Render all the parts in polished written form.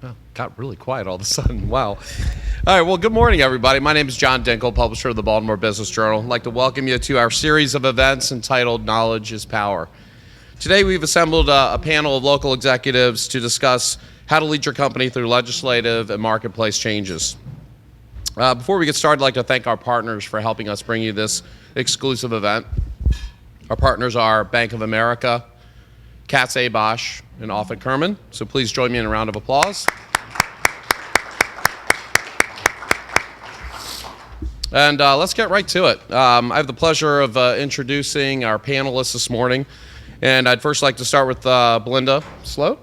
Oh, got really quiet all of a sudden. Wow. All right, well, good morning, everybody. My name is John Dinkle, publisher of the Baltimore Business Journal. I'd like to welcome you to our series of events entitled Knowledge is Power. Today, we've assembled a panel of local executives to discuss how to lead your company through legislative and marketplace changes. Before we get started, I'd like to thank our partners for helping us bring you this exclusive event. Our partners are Bank of America, Katz Bosch, and Offutt Kerman. So please join me in a round of applause. And let's get right to it. I have the pleasure of introducing our panelists this morning. And I'd first like to start with Belinda Sloat.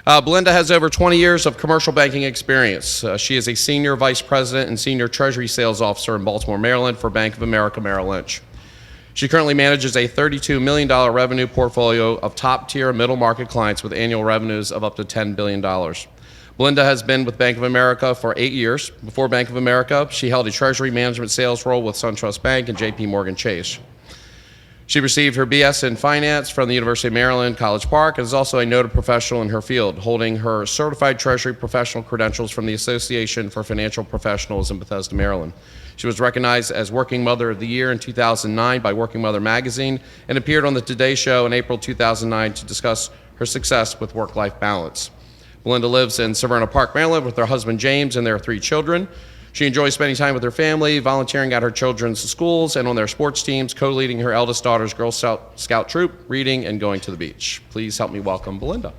Belinda has over 20 years of commercial banking experience. She is a senior vice president and senior treasury sales officer in Baltimore, Maryland for Bank of America Merrill Lynch. She currently manages a $32 million revenue portfolio of top-tier middle-market clients with annual revenues of up to $10 billion. Belinda has been with Bank of America for 8 years. Before Bank of America, she held a treasury management sales role with SunTrust Bank and J.P. Morgan Chase. She received her BS in finance from the University of Maryland, College Park, and is also a noted professional in her field, holding her certified treasury professional credentials from the Association for Financial Professionals in Bethesda, Maryland. She was recognized as Working Mother of the Year in 2009 by Working Mother magazine and appeared on the Today Show in April 2009 to discuss her success with work-life balance. Belinda lives in Severna Park, Maryland with her husband James and their 3 children. She enjoys spending time with her family, volunteering at her children's schools and on their sports teams, co-leading her eldest daughter's Girl Scout troop, reading, and going to the beach. Please help me welcome Belinda.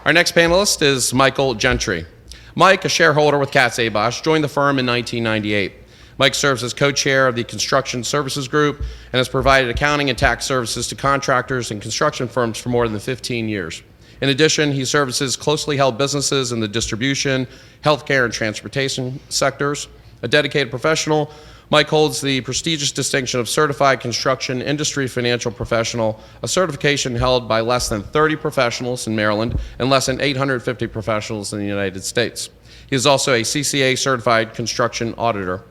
Our next panelist is Michael Gentry. Mike, a shareholder with Katz Bosch, joined the firm in 1998. Mike serves as co-chair of the Construction Services Group and has provided accounting and tax services to contractors and construction firms for more than 15 years. In addition, he services closely held businesses in the distribution, healthcare, and transportation sectors. A dedicated professional, Mike holds the prestigious distinction of Certified Construction Industry Financial Professional, a certification held by less than 30 professionals in Maryland and less than 850 professionals in the United States. He is also a CCA Certified Construction Auditor.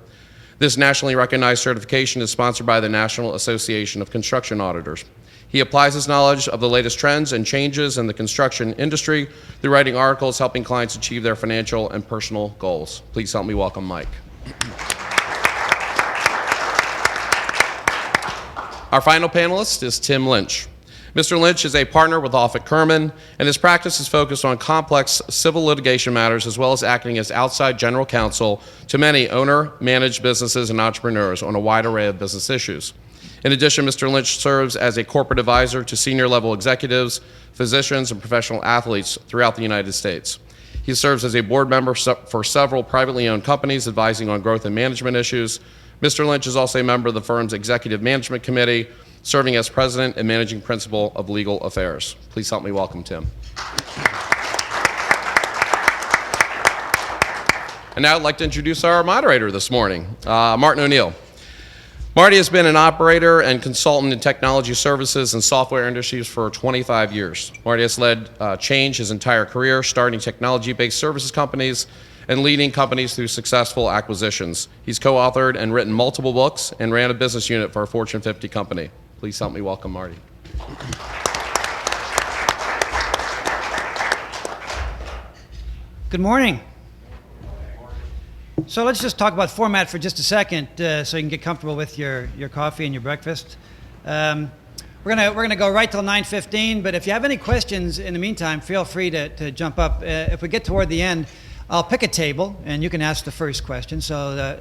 This nationally recognized certification is sponsored by the National Association of Construction Auditors. He applies his knowledge of the latest trends and changes in the construction industry through writing articles helping clients achieve their financial and personal goals. Please help me welcome Mike. Our final panelist is Tim Lynch. Mr. Lynch is a partner with Offutt Kerman, and his practice is focused on complex civil litigation matters as well as acting as outside general counsel to many owner-managed businesses and entrepreneurs on a wide array of business issues. In addition, Mr. Lynch serves as a corporate advisor to senior-level executives, physicians, and professional athletes throughout the United States. He serves as a board member for several privately owned companies advising on growth and management issues. Mr. Lynch is also a member of the firm's Executive Management Committee, serving as president and managing principal of legal affairs. Please help me welcome Tim. And now I'd like to introduce our moderator this morning, Martin O'Neill. Marty has been an operator and consultant in technology services and software industries for 25 years. Marty has led change his entire career, starting technology-based services companies and leading companies through successful acquisitions. He's co-authored and written multiple books and ran a business unit for a Fortune 50 company. Please help me welcome Marty. Good morning. So let's just talk about format for just a second so you can get comfortable with your coffee and your breakfast. We're gonna go right till 9:15, but if you have any questions in the meantime, feel free to jump up. If we get toward the end, I'll pick a table and you can ask the first question. So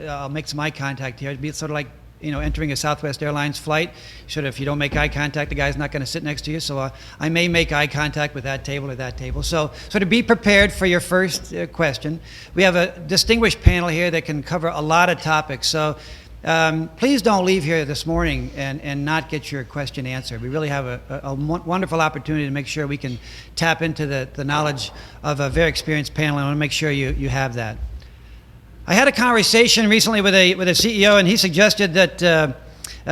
I'll make some eye contact here. It'd be sort of like entering a Southwest Airlines flight. If you don't make eye contact, the guy's not going to sit next to you. So I may make eye contact with that table or that table. So to be prepared for your first question. We have a distinguished panel here that can cover a lot of topics. So please don't leave here this morning and not get your question answered. We really have a wonderful opportunity to make sure we can tap into the knowledge of a very experienced panel. I want to make sure you have that. I had a conversation recently with a CEO, and he suggested that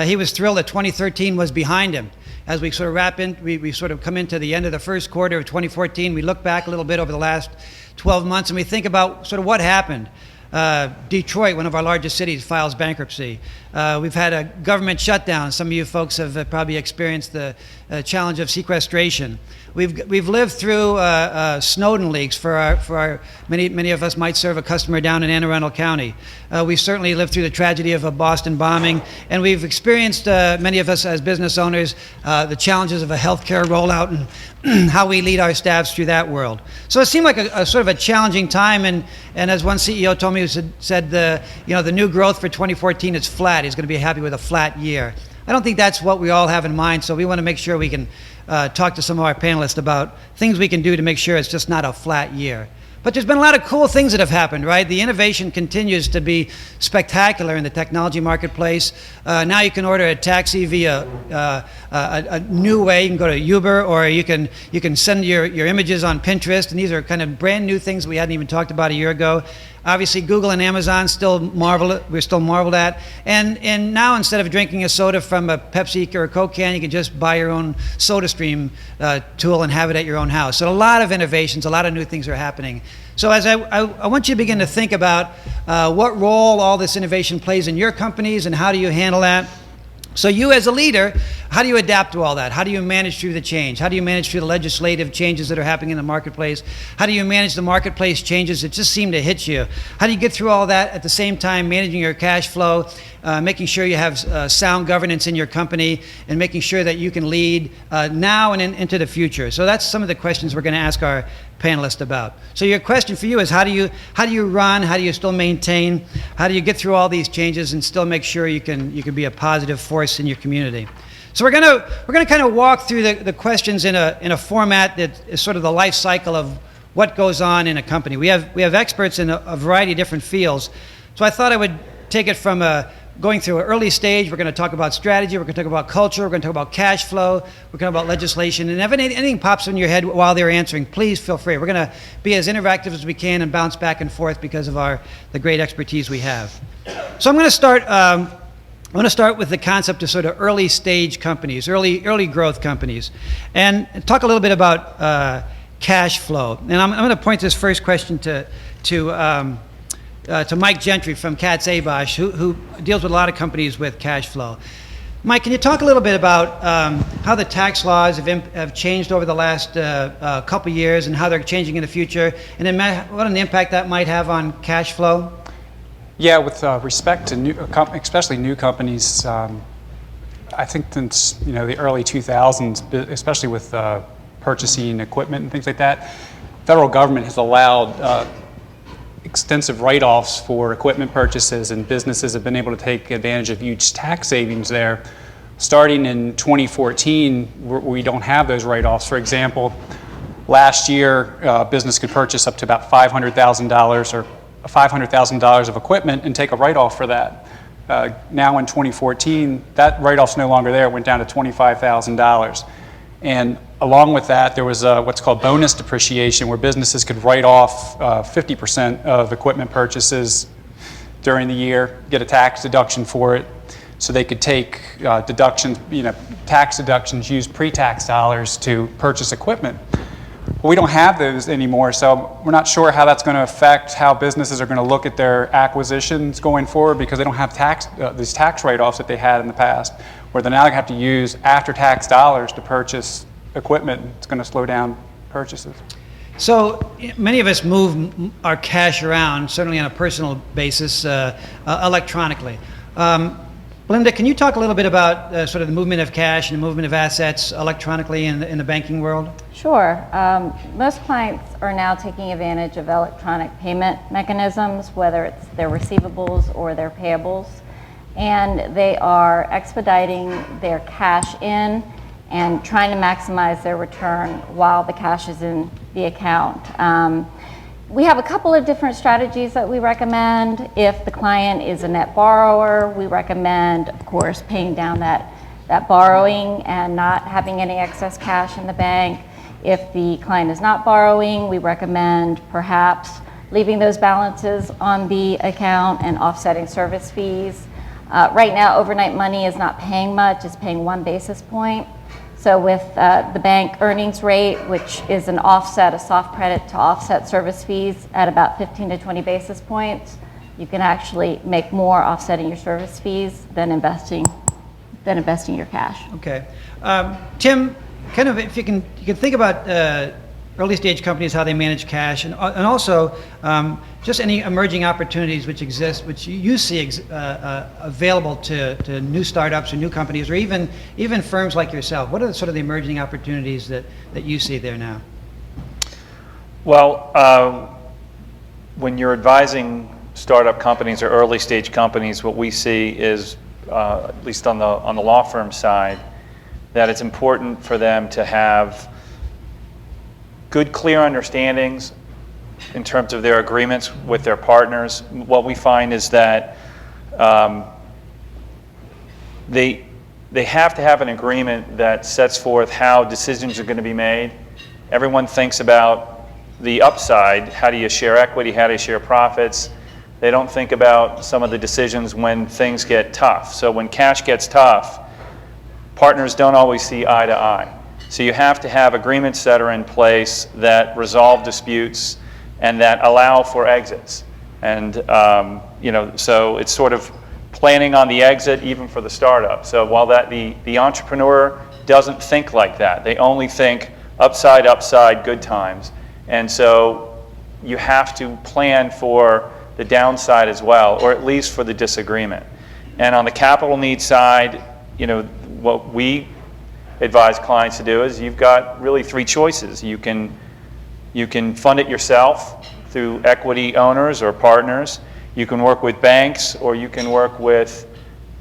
he was thrilled that 2013 was behind him. As we sort of we sort of come into the end of the first quarter of 2014, we look back a little bit over the last 12 months, and we think about sort of what happened. Detroit, one of our largest cities, files bankruptcy. We've had a government shutdown. Some of you folks have probably experienced the challenge of sequestration. We've lived through Snowden leaks for our many of us might serve a customer down in Anne Arundel County. We've certainly lived through the tragedy of a Boston bombing, and we've experienced, many of us as business owners, the challenges of a healthcare rollout and how we lead our staffs through that world. So it seemed like a sort of a challenging time, and as one CEO told me, who said the new growth for 2014 is flat. He's going to be happy with a flat year. I don't think that's what we all have in mind, so we want to make sure we can talk to some of our panelists about things we can do to make sure it's just not a flat year. But there's been a lot of cool things that have happened, right? The innovation continues to be spectacular in the technology marketplace. Now you can order a taxi via a new way. You can go to Uber, or you can send your images on Pinterest, and these are kind of brand new things we hadn't even talked about a year ago. Obviously, Google and Amazon we're still marveled at. And now, instead of drinking a soda from a Pepsi or a Coke can, you can just buy your own SodaStream tool and have it at your own house. So a lot of innovations, a lot of new things are happening. So as I want you to begin to think about what role all this innovation plays in your companies and how do you handle that. So you as a leader, how do you adapt to all that? How do you manage through the change? How do you manage through the legislative changes that are happening in the marketplace? How do you manage the marketplace changes that just seem to hit you? How do you get through all that at the same time managing your cash flow, making sure you have sound governance in your company, and making sure that you can lead now and into the future? So that's some of the questions we're going to ask our panelists about. So your question for you is, how do you run? How do you still maintain? How do you get through all these changes and still make sure you can be a positive force in your community? So we're gonna kind of walk through the questions in a format that is sort of the life cycle of what goes on in a company. We have experts in a variety of different fields. So I thought I would take it from going through an early stage. We're going to talk about strategy, we're going to talk about culture, we're going to talk about cash flow, we're going to talk about legislation, and if anything pops in your head while they're answering, please feel free. We're going to be as interactive as we can and bounce back and forth because of the great expertise we have. So I'm going to start with the concept of sort of early stage companies, early growth companies, and talk a little bit about cash flow. And I'm going to point this first question to Mike Gentry from Katz Abash, who deals with a lot of companies with cash flow. Mike, can you talk a little bit about how the tax laws have changed over the last couple of years and how they're changing in the future, and then what an impact that might have on cash flow? Yeah, with respect to especially new companies, I think since the early 2000s, especially with purchasing equipment and things like that, federal government has allowed extensive write-offs for equipment purchases, and businesses have been able to take advantage of huge tax savings there. Starting in 2014, we don't have those write-offs. For example, last year, a business could purchase up to about $500,000 or $500,000 of equipment and take a write-off for that. Now in 2014, that write-off's no longer there. It went down to $25,000. And along with that, there was what's called bonus depreciation, where businesses could write off 50% of equipment purchases during the year, get a tax deduction for it, so they could take deductions, tax deductions, use pre-tax dollars to purchase equipment. Well, we don't have those anymore, so we're not sure how that's going to affect how businesses are going to look at their acquisitions going forward, because they don't have these tax write-offs that they had in the past, where they're now going to have to use after-tax dollars to purchase equipment. It's going to slow down purchases. So many of us move our cash around, certainly on a personal basis, electronically. Belinda, can you talk a little bit about sort of the movement of cash and the movement of assets electronically in the banking world? Sure. Most clients are now taking advantage of electronic payment mechanisms, whether it's their receivables or their payables, and they are expediting their cash in and trying to maximize their return while the cash is in the account. We have a couple of different strategies that we recommend. If the client is a net borrower, we recommend, of course, paying down that borrowing and not having any excess cash in the bank. If the client is not borrowing, we recommend perhaps leaving those balances on the account and offsetting service fees. Right now, overnight money is not paying much, it's paying 1 basis point. So with the bank earnings rate, which is a soft credit to offset service fees at about 15 to 20 basis points, you can actually make more offsetting your service fees than investing your cash. Okay. Tim, kind of if you can think about early stage companies, how they manage cash, and also just any emerging opportunities which exist, which you see available to new startups or new companies, or even firms like yourself. What are sort of the emerging opportunities that you see there now? Well, when you're advising startup companies or early stage companies, what we see is, at least on the law firm side, that it's important for them to have good, clear understandings in terms of their agreements with their partners. What we find is that they have to have an agreement that sets forth how decisions are going to be made. Everyone thinks about the upside. How do you share equity? How do you share profits? They don't think about some of the decisions when things get tough. So when cash gets tough, partners don't always see eye to eye. So you have to have agreements that are in place that resolve disputes and that allow for exits. And so it's sort of planning on the exit even for the startup. So while the entrepreneur doesn't think like that, they only think upside, good times. And so you have to plan for the downside as well, or at least for the disagreement. And on the capital needs side, what we advise clients to do is you've got really three choices. You can fund it yourself through equity owners or partners. You can work with banks, or you can work with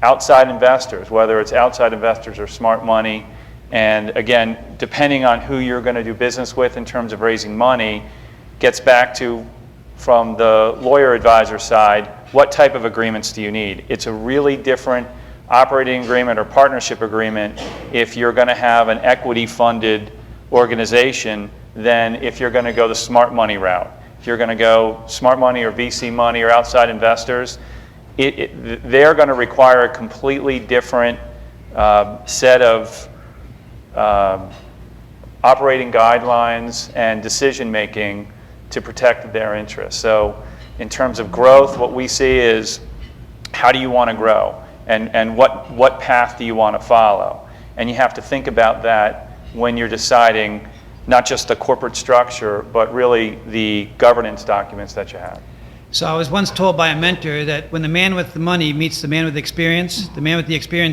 outside investors, whether it's outside investors or smart money. And again, depending on who you're going to do business with in terms of raising money, gets back to, from the lawyer advisor side, what type of agreements do you need? It's a really different operating agreement or partnership agreement if you're going to have an equity funded organization than if you're going to go the smart money route. If you're going to go smart money or VC money or outside investors, they're going to require a completely different set of operating guidelines and decision making to protect their interests. So in terms of growth, what we see is how do you want to grow, and what path do you want to follow? And you have to think about that when you're deciding not just the corporate structure, but really the governance documents that you have. So I was once told by a mentor that when the man with the money meets the man with the experience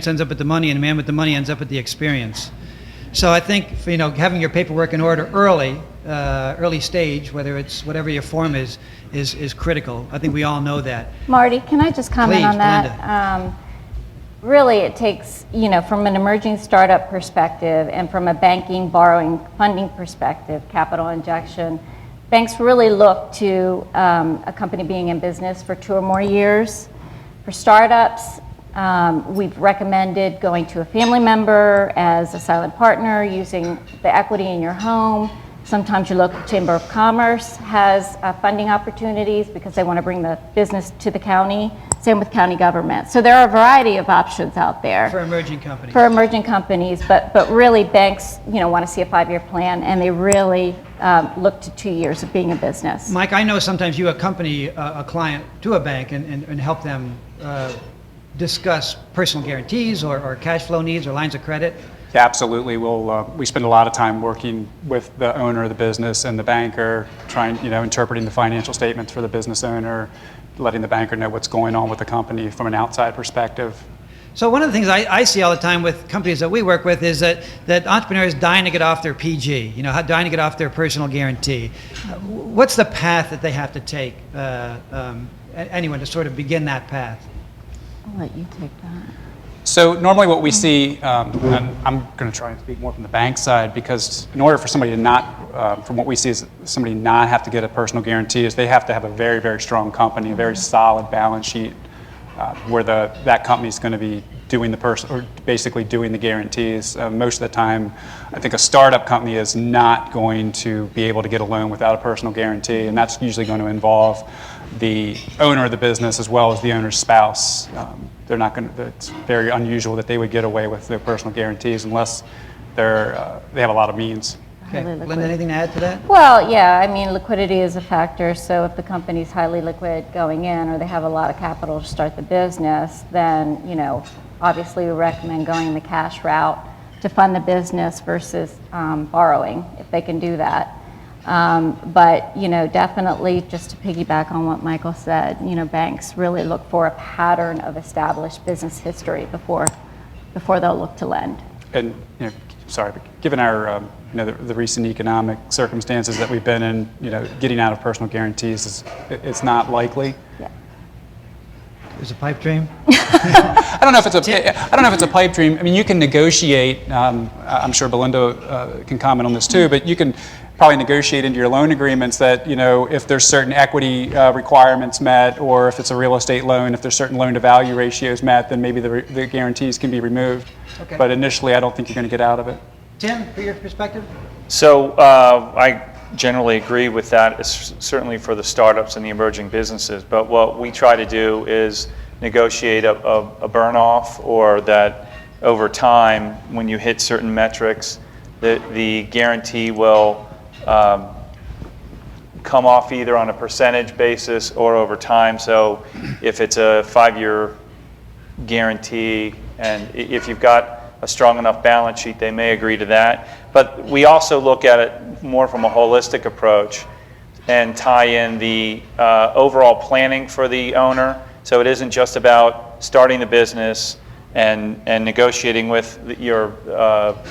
ends up with the money, and the man with the money ends up with the experience. So I think having your paperwork in order early stage, whether it's whatever your form is critical. I think we all know that. Marty, can I just comment Please, on that? Really, it takes, from an emerging startup perspective and from a banking, borrowing, funding perspective, capital injection, banks really look to a company being in business for 2 or more years. For startups, we've recommended going to a family member as a silent partner, using the equity in your home. Sometimes your local chamber of commerce has funding opportunities because they want to bring the business to the county. Same with county government. So there are a variety of options out there. For emerging companies. For emerging companies, but really banks, want to see a 5-year plan, and they really look to 2 years of being in business. Mike, I know sometimes you accompany a client to a bank and help them discuss personal guarantees or cash flow needs or lines of credit. Yeah, absolutely. We spend a lot of time working with the owner of the business and the banker, trying, interpreting the financial statements for the business owner, letting the banker know what's going on with the company from an outside perspective. So one of the things I see all the time with companies that we work with is that entrepreneurs dying to get off their PG, dying to get off their personal guarantee. What's the path that they have to take, anyone, to sort of begin that path? I'll let you take that. So normally what we see, and I'm going to try and speak more from the bank side, because in order for somebody to not, from what we see is somebody not have to get a personal guarantee, is they have to have a very, very strong company, a very solid balance sheet, where that company is going to be doing basically doing the guarantees. Most of the time, I think a startup company is not going to be able to get a loan without a personal guarantee, and that's usually going to involve the owner of the business as well as the owner's spouse. They're not going to. It's very unusual that they would get away with their personal guarantees unless they have a lot of means. Okay. Highly liquid. Linda, anything to add to that? Well, yeah, I mean, liquidity is a factor. So if the company's highly liquid going in, or they have a lot of capital to start the business, then, obviously we recommend going the cash route to fund the business versus borrowing, if they can do that. But, definitely just to piggyback on what Michael said, banks really look for a pattern of established business history before they'll look to lend. And, sorry, but given our, the recent economic circumstances that we've been in, getting out of personal guarantees it's not likely. Yeah. There's a pipe dream. I don't know if it's a pipe dream. I mean, you can negotiate. I'm sure Belinda can comment on this too, but you can probably negotiate into your loan agreements that if there's certain equity requirements met, or if it's a real estate loan, if there's certain loan to value ratios met, then maybe the guarantees can be removed. Okay. But initially, I don't think you're going to get out of it. Tim, for your perspective? So I generally agree with that, certainly for the startups and the emerging businesses. But what we try to do is negotiate a burn-off, or that over time, when you hit certain metrics, the guarantee will come off either on a percentage basis or over time. So if it's a 5-year guarantee, and if you've got a strong enough balance sheet, they may agree to that. But we also look at it more from a holistic approach and tie in the overall planning for the owner. So it isn't just about starting the business and negotiating with your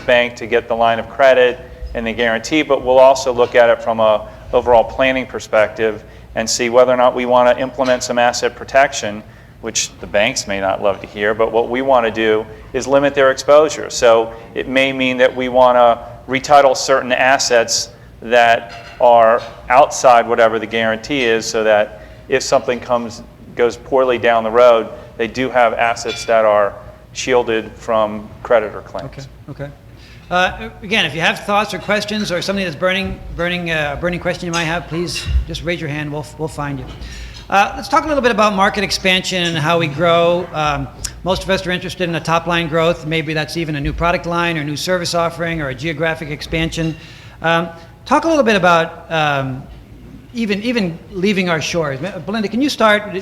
bank to get the line of credit and the guarantee, but we'll also look at it from a overall planning perspective and see whether or not we want to implement some asset protection, which the banks may not love to hear, but what we want to do is limit their exposure. So it may mean that we want to retitle certain assets that are outside whatever the guarantee is, so that if something goes poorly down the road, they do have assets that are shielded from creditor claims. Okay. Again, if you have thoughts or questions, or something that's burning question you might have, please just raise your hand. We'll find you. Let's talk a little bit about market expansion and how we grow. Most of us are interested in a top-line growth. Maybe that's even a new product line or new service offering or a geographic expansion. Talk a little bit about even leaving our shores. Belinda, can you start?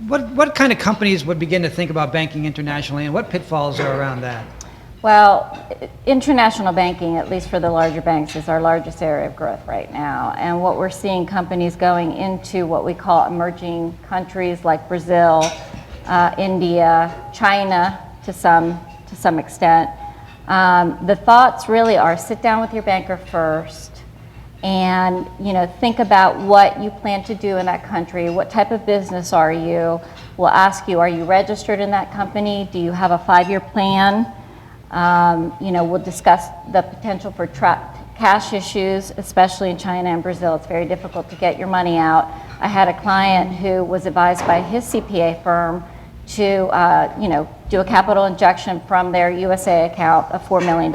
What kind of companies would begin to think about banking internationally, and what pitfalls are around that? Well, international banking, at least for the larger banks, is our largest area of growth right now. And what we're seeing companies going into what we call emerging countries like Brazil, India, China to some extent. The thoughts really are sit down with your banker first and think about what you plan to do in that country. What type of business are you? We'll ask you, are you registered in that company? Do you have a 5-year plan? We'll discuss the potential for trapped cash issues, especially in China and Brazil. It's very difficult to get your money out. I had a client who was advised by his CPA firm to, do a capital injection from their USA account of $4 million,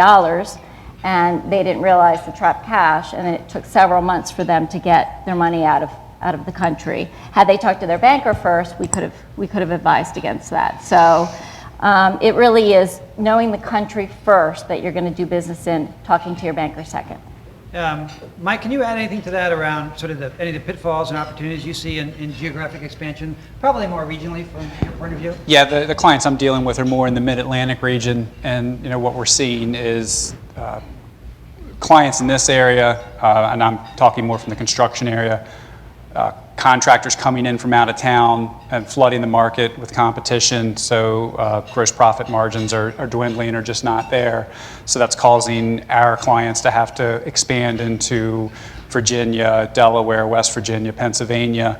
and they didn't realize the trapped cash, and it took several months for them to get their money out of the country. Had they talked to their banker first, we could have advised against that. So. It really is knowing the country first that you're going to do business in, talking to your banker second. Mike, can you add anything to that around sort of any of the pitfalls and opportunities you see in geographic expansion, probably more regionally from your point of view? Yeah, the clients I'm dealing with are more in the Mid-Atlantic region, and what we're seeing is clients in this area, and I'm talking more from the construction area, contractors coming in from out of town and flooding the market with competition, so gross profit margins are dwindling or just not there. So that's causing our clients to have to expand into Virginia, Delaware, West Virginia, Pennsylvania.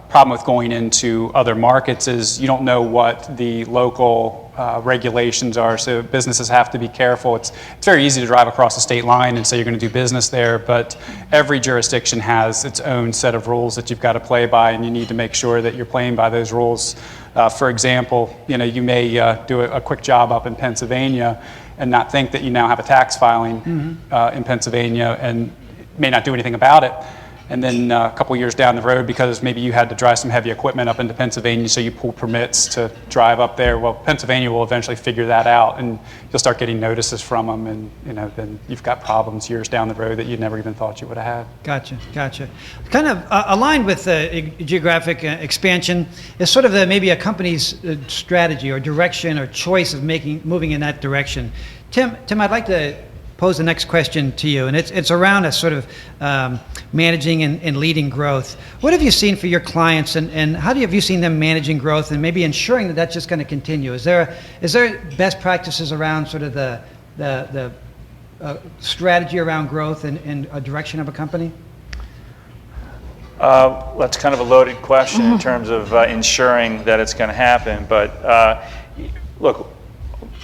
Problem with going into other markets is you don't know what the local regulations are, so businesses have to be careful. It's very easy to drive across the state line and say you're going to do business there, but every jurisdiction has its own set of rules that you've got to play by, and you need to make sure that you're playing by those rules. For example, you may do a quick job up in Pennsylvania and not think that you now have a tax filing in Pennsylvania and may not do anything about it. And then a couple years down the road, because maybe you had to drive some heavy equipment up into Pennsylvania, so you pull permits to drive up there. Well, Pennsylvania will eventually figure that out, and you'll start getting notices from them, and then you've got problems years down the road that you never even thought you would have had. Gotcha. Kind of aligned with geographic expansion is sort of maybe a company's strategy or direction or choice of moving in that direction. Tim, I'd like to pose the next question to you, and it's around a sort of managing and leading growth. What have you seen for your clients, and how have you seen them managing growth and maybe ensuring that that's just going to continue? Is there best practices around sort of the strategy around growth and a direction of a company? That's kind of a loaded question in terms of ensuring that it's going to happen. But look,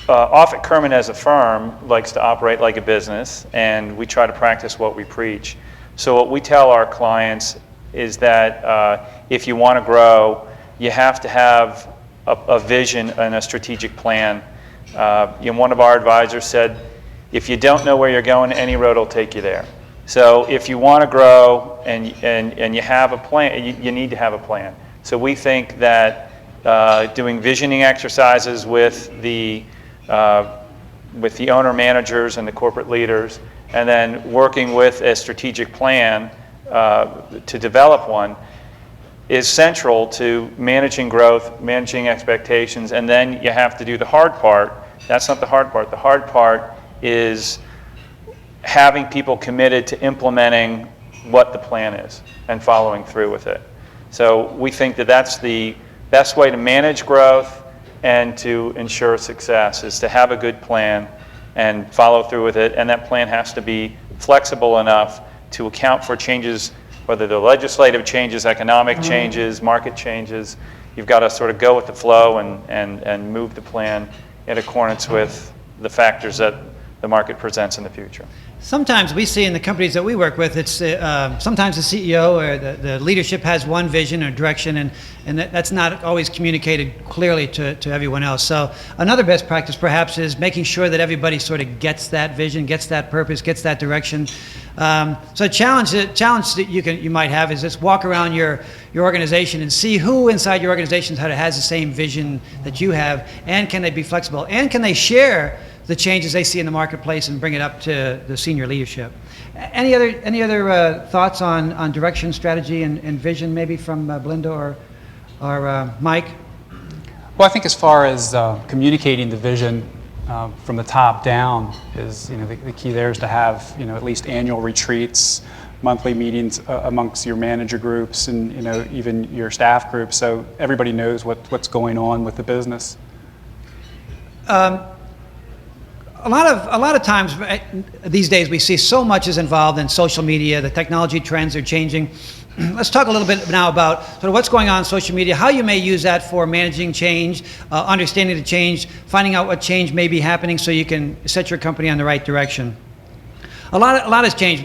Offutt Kerman as a firm likes to operate like a business, and we try to practice what we preach. So what we tell our clients is that if you want to grow, you have to have a vision and a strategic plan. One of our advisors said, if you don't know where you're going, any road will take you there. So if you want to grow and you have a plan, you need to have a plan. So we think that doing visioning exercises with the owner managers and the corporate leaders, and then working with a strategic plan to develop one, is central to managing growth, managing expectations, and then you have to do the hard part. That's not the hard part. The hard part is having people committed to implementing what the plan is and following through with it. So we think that that's the best way to manage growth and to ensure success, is to have a good plan and follow through with it. And that plan has to be flexible enough to account for changes, whether they're legislative changes, economic changes, market changes. You've got to sort of go with the flow and move the plan in accordance with the factors that the market presents in the future. Sometimes we see in the companies that we work with, it's sometimes the CEO or the leadership has one vision or direction, and that's not always communicated clearly to everyone else. So another best practice perhaps is making sure that everybody sort of gets that vision, gets that purpose, gets that direction. So a challenge that you might have is just walk around your organization and see who inside your organization has the same vision that you have, and can they be flexible, and can they share the changes they see in the marketplace and bring it up to the senior leadership. Any other thoughts on direction, strategy, and vision, maybe from Belinda or Mike? Well, I think as far as communicating the vision from the top down is, the key there is to have, at least annual retreats, monthly meetings amongst your manager groups, and even your staff groups, so everybody knows what's going on with the business. A lot of times these days we see so much is involved in social media. The technology trends are changing. Let's talk a little bit now about sort of what's going on in social media, how you may use that for managing change, understanding the change, finding out what change may be happening so you can set your company on the right direction. A lot has changed.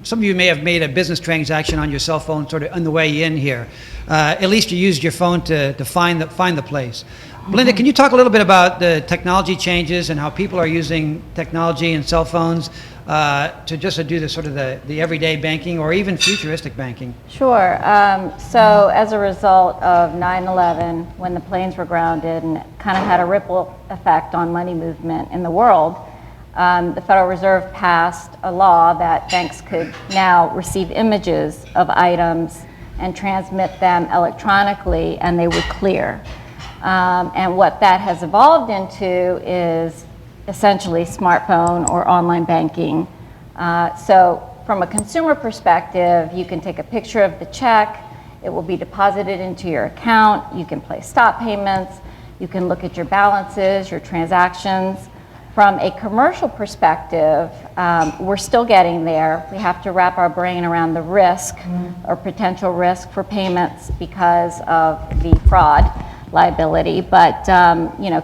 Some of you may have made a business transaction on your cell phone sort of on the way in here. At least you used your phone to find the place. Belinda, can you talk a little bit about the technology changes and how people are using technology and cell phones to do the sort of the everyday banking or even futuristic banking? Sure. So as a result of 9/11, when the planes were grounded and kind of had a ripple effect on money movement in the world, the Federal Reserve passed a law that banks could now receive images of items and transmit them electronically, and they would clear. And what that has evolved into is essentially smartphone or online banking. So from a consumer perspective, you can take a picture of the check, it will be deposited into your account, you can place stop payments, you can look at your balances, your transactions. From a commercial perspective, we're still getting there. We have to wrap our brain around the risk or potential risk for payments because of the fraud liability, but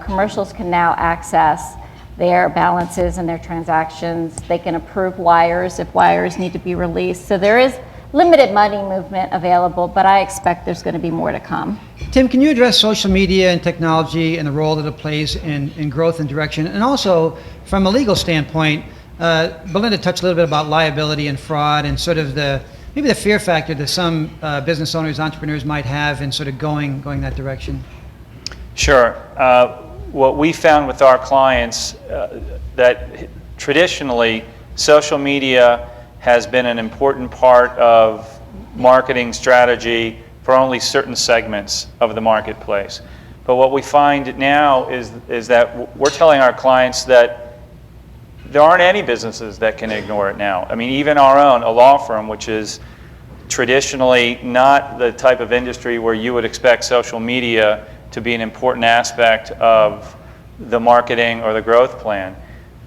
commercials can now access their balances and their transactions. They can approve wires if wires need to be released. So there is limited money movement available, but I expect there's going to be more to come. Tim, can you address social media and technology and the role that it plays in growth and direction? And also, from a legal standpoint, Belinda touched a little bit about liability and fraud and sort of the maybe the fear factor that some business owners, entrepreneurs might have in sort of going that direction? Sure. What we found with our clients that traditionally social media has been an important part of marketing strategy for only certain segments of the marketplace. But what we find now is that we're telling our clients that there aren't any businesses that can ignore it now. I mean, even our own, a law firm, which is traditionally not the type of industry where you would expect social media to be an important aspect of the marketing or the growth plan.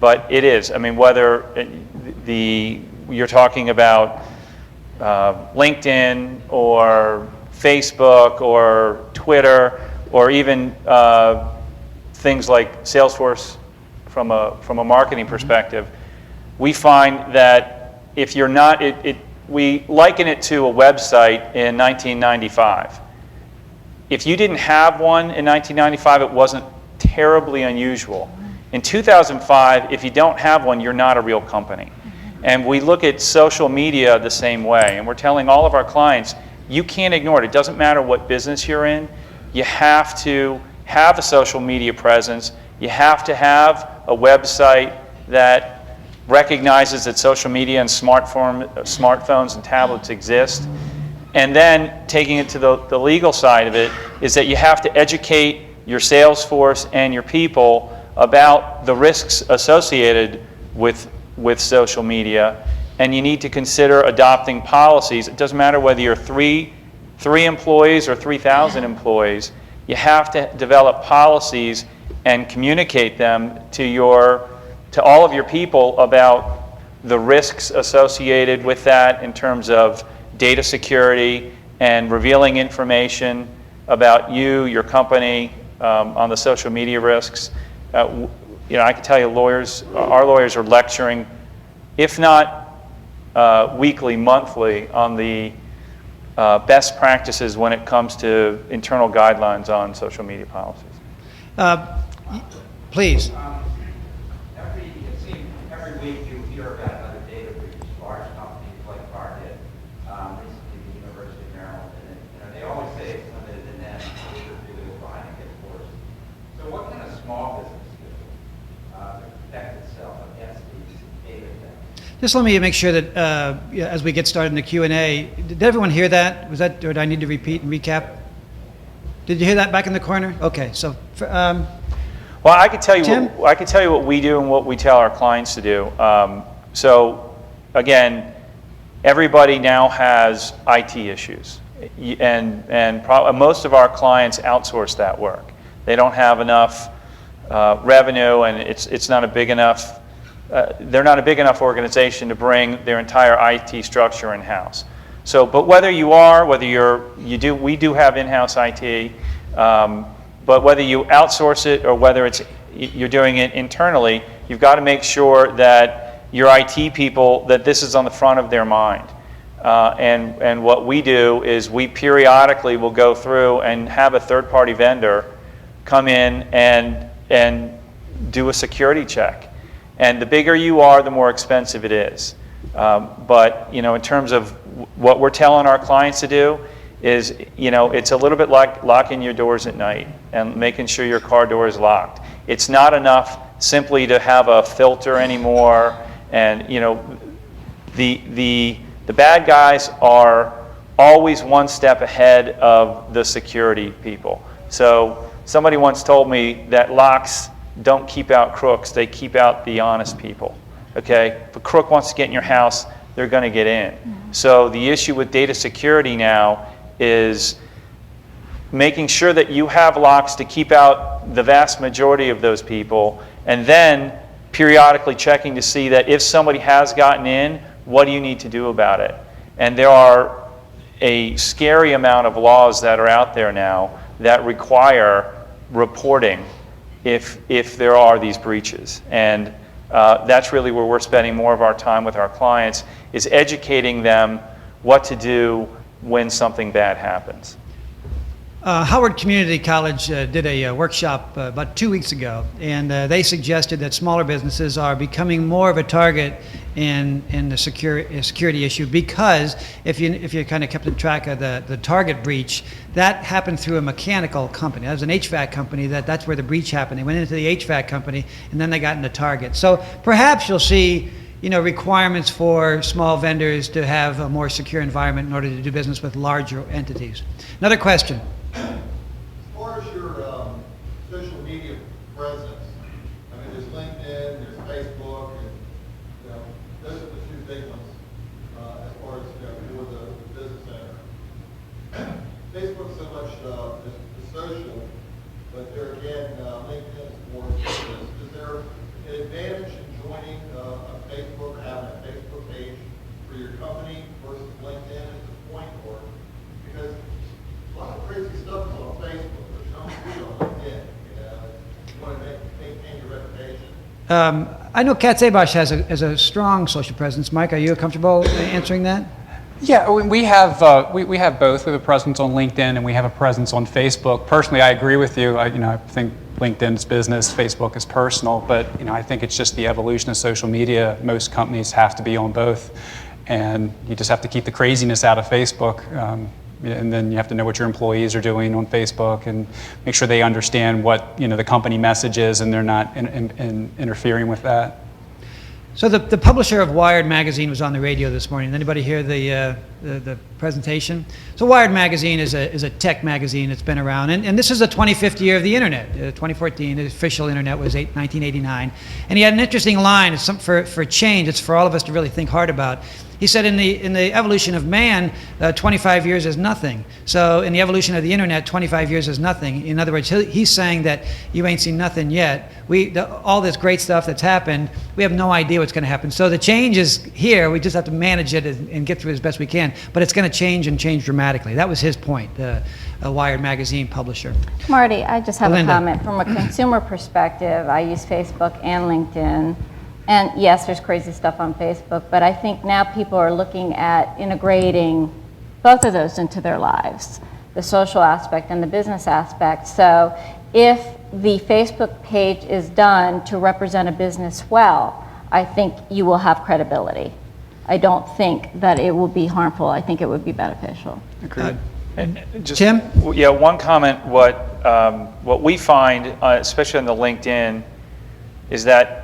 But it is. I mean, whether you're talking about LinkedIn or Facebook or Twitter or even things like Salesforce from a marketing perspective, we find that if you're not, we liken it to a website in 1995. If you didn't have one in 1995, it wasn't terribly unusual. In 2005, if you don't have one, you're not a real company. And we look at social media the same way, and we're telling all of our clients, you can't ignore it. It doesn't matter what business you're in. You have to have a social media presence. You have to have a website that recognizes that social media and smartphones and tablets exist. And then taking it to the legal side of it is that you have to educate your sales force and your people about the risks associated with social media, and you need to consider adopting policies. It doesn't matter whether you're three employees or 3,000 employees. You have to develop policies and communicate them to all of your people about the risks associated with that in terms of data security and revealing information about you, your company, on the social media risks. I can tell you, our lawyers are lecturing, if not weekly, monthly, on the best practices when it comes to internal guidelines on social media policies. Please. It seems every week you hear about another data breach, large companies like Target, recently the University of Maryland, and they always say it's limited and then due to fine it gets worse. So what can a small business do to protect itself against these data things? Just let me make sure that as we get started in the Q&A, did everyone hear that? Was that, or do I need to repeat and recap? Did you hear that back in the corner? Okay, so Well, I can tell you. Tim? I can tell you what we do and what we tell our clients to do. So, again, everybody now has IT issues, and most of our clients outsource that work. They don't have enough revenue, and it's not a big enough. They're not a big enough organization to bring their entire IT structure in house. So, but whether you are, we do have in-house IT. But whether you outsource it or whether you're doing it internally, you've got to make sure that your IT people, that this is on the front of their mind. And what we do is we periodically will go through and have a third-party vendor come in and do a security check. And the bigger you are, the more expensive it is. But in terms of what we're telling our clients to do, is, it's a little bit like locking your doors at night and making sure your car door is locked. It's not enough simply to have a filter anymore. And, the bad guys are always one step ahead of the security people. So somebody once told me that locks don't keep out crooks, they keep out the honest people. Okay? If a crook wants to get in your house, they're going to get in. So the issue with data security now is making sure that you have locks to keep out the vast majority of those people, and then periodically checking to see that if somebody has gotten in, what do you need to do about it? And there are a scary amount of laws that are out there now that require reporting if there are these breaches. And that's really where we're spending more of our time with our clients, is educating them what to do when something bad happens. Howard Community College did a workshop about 2 weeks ago, and they suggested that smaller businesses are becoming more of a target in the security issue, because if you kind of kept in track of the target breach, that happened through a mechanical company. That was an HVAC company. That's where the breach happened. They went into the HVAC company, and then they got into Target. So perhaps you'll see, requirements for small vendors to have a more secure environment in order to do business with larger entities. Another question. As far as your social media presence, I mean, there's LinkedIn, there's Facebook, and those are the two big ones as far as for the business owner. Facebook's so much the social, but there again, LinkedIn is more business. Is there an advantage in joining a Facebook or having a Facebook page for your company versus LinkedIn at this point, or because a lot of crazy stuff is on Facebook, but you don't see it on LinkedIn. You want to maintain your reputation. I know Kat Zabosh has a strong social presence. Mike, are you comfortable answering that? Yeah, we have both. We have a presence on LinkedIn and we have a presence on Facebook. Personally, I agree with you. I think LinkedIn's business, Facebook is personal, but I think it's just the evolution of social media. Most companies have to be on both, and you just have to keep the craziness out of Facebook. And then you have to know what your employees are doing on Facebook and make sure they understand what the company message is, and they're not interfering with that. So the publisher of Wired magazine was on the radio this morning. Anybody hear the presentation? So Wired magazine is a tech magazine that's been around, and this is the 25th year of the internet. 2014, the official internet was 1989, and he had an interesting line. It's something for change. It's for all of us to really think hard about. He said in the evolution of man, 25 years is nothing. So in the evolution of the internet, 25 years is nothing. In other words, he's saying that you ain't seen nothing yet. All this great stuff that's happened, we have no idea what's going to happen. So the change is here. We just have to manage it and get through it as best we can. But it's going to change and change dramatically. That was his point, a Wired magazine publisher. Marty, I just have Linda. a comment. From a consumer perspective, I use Facebook and LinkedIn. And yes, there's crazy stuff on Facebook, but I think now people are looking at integrating both of those into their lives, the social aspect and the business aspect. So if the Facebook page is done to represent a business well, I think you will have credibility. I don't think that it will be harmful. I think it would be beneficial. Agreed. And just, Tim? Yeah, one comment. What we find, especially on the LinkedIn, is that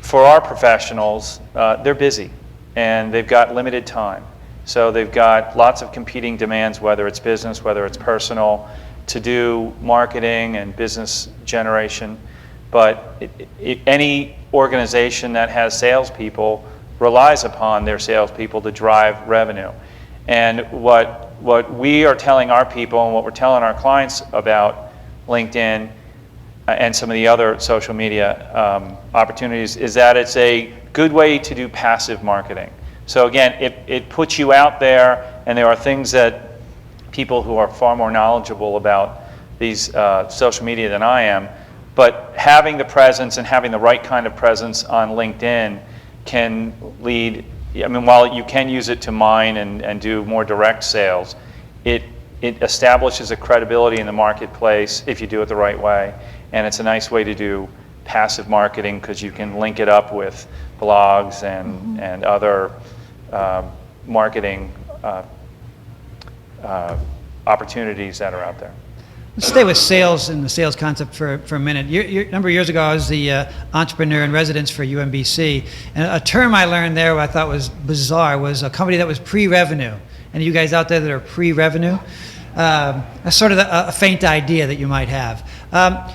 for our professionals, they're busy and they've got limited time. So they've got lots of competing demands, whether it's business, whether it's personal, to do marketing and business generation. But any organization that has salespeople relies upon their salespeople to drive revenue. And what we are telling our people and what we're telling our clients about LinkedIn and some of the other social media opportunities is that it's a good way to do passive marketing. So again, it puts you out there, and there are things that people who are far more knowledgeable about these social media than I am, but having the presence and having the right kind of presence on LinkedIn can lead, while you can use it to mine and do more direct sales, it establishes a credibility in the marketplace if you do it the right way. And it's a nice way to do passive marketing because you can link it up with blogs and other marketing opportunities that are out there. Let's stay with sales and the sales concept for a minute. A number of years ago, I was the entrepreneur in residence for UMBC. And a term I learned there I thought was bizarre was a company that was pre-revenue. And you guys out there that are pre-revenue? That's sort of a faint idea that you might have.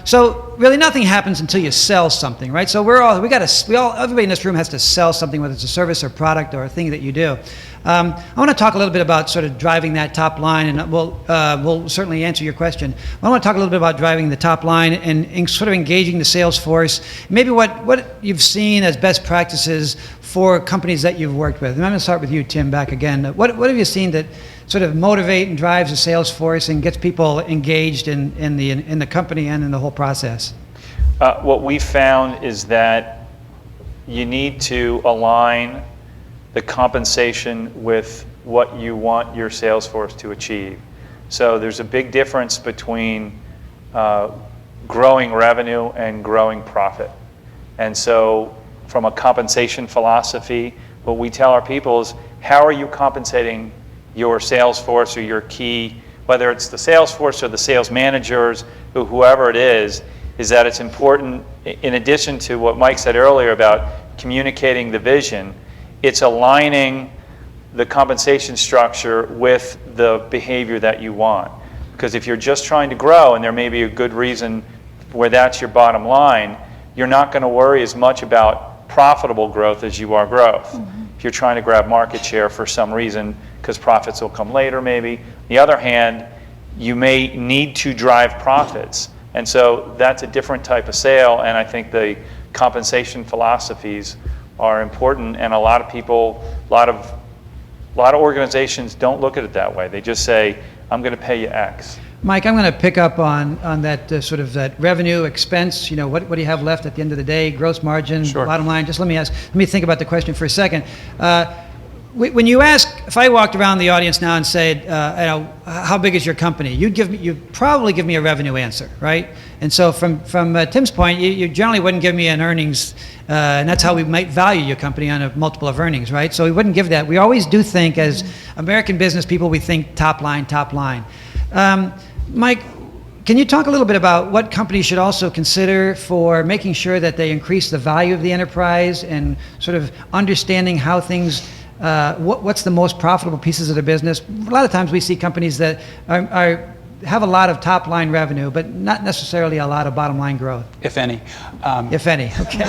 So really nothing happens until you sell something, right? So everybody in this room has to sell something, whether it's a service or product or a thing that you do. I want to talk a little bit about sort of driving that top line, and we'll certainly answer your question. I want to talk a little bit about driving the top line and sort of engaging the sales force, maybe what you've seen as best practices for companies that you've worked with. And I'm going to start with you, Tim, back again. What have you seen that sort of motivate and drives the sales force and gets people engaged in the company and in the whole process? What we found is that you need to align the compensation with what you want your sales force to achieve. So there's a big difference between growing revenue and growing profit. And so from a compensation philosophy, what we tell our people is, how are you compensating your sales force or your key, whether it's the sales force or the sales managers, or whoever it is that it's important, in addition to what Mike said earlier about communicating the vision, it's aligning the compensation structure with the behavior that you want. Because if you're just trying to grow, and there may be a good reason where that's your bottom line, you're not going to worry as much about profitable growth as you are growth. If you're trying to grab market share for some reason, because profits will come later maybe. On the other hand, you may need to drive profits. And so that's a different type of sale, and I think the compensation philosophies are important, and a lot of people, a lot of organizations don't look at it that way. They just say, I'm going to pay you X. Mike, I'm going to pick up on that sort of that revenue expense. You know, what do you have left at the end of the day? Gross margin, Sure. Bottom line. Just let me think about the question for a second. When you ask, if I walked around the audience now and said, how big is your company? You'd probably give me a revenue answer, right? And so from Tim's point, you generally wouldn't give me an earnings, and that's how we might value your company, on a multiple of earnings, right? So we wouldn't give that. We always do think, as American business people, we think top line. Mike, can you talk a little bit about what companies should also consider for making sure that they increase the value of the enterprise, and sort of understanding how things, what's the most profitable pieces of the business? A lot of times we see companies that have a lot of top line revenue, but not necessarily a lot of bottom line growth. If any. If any, okay.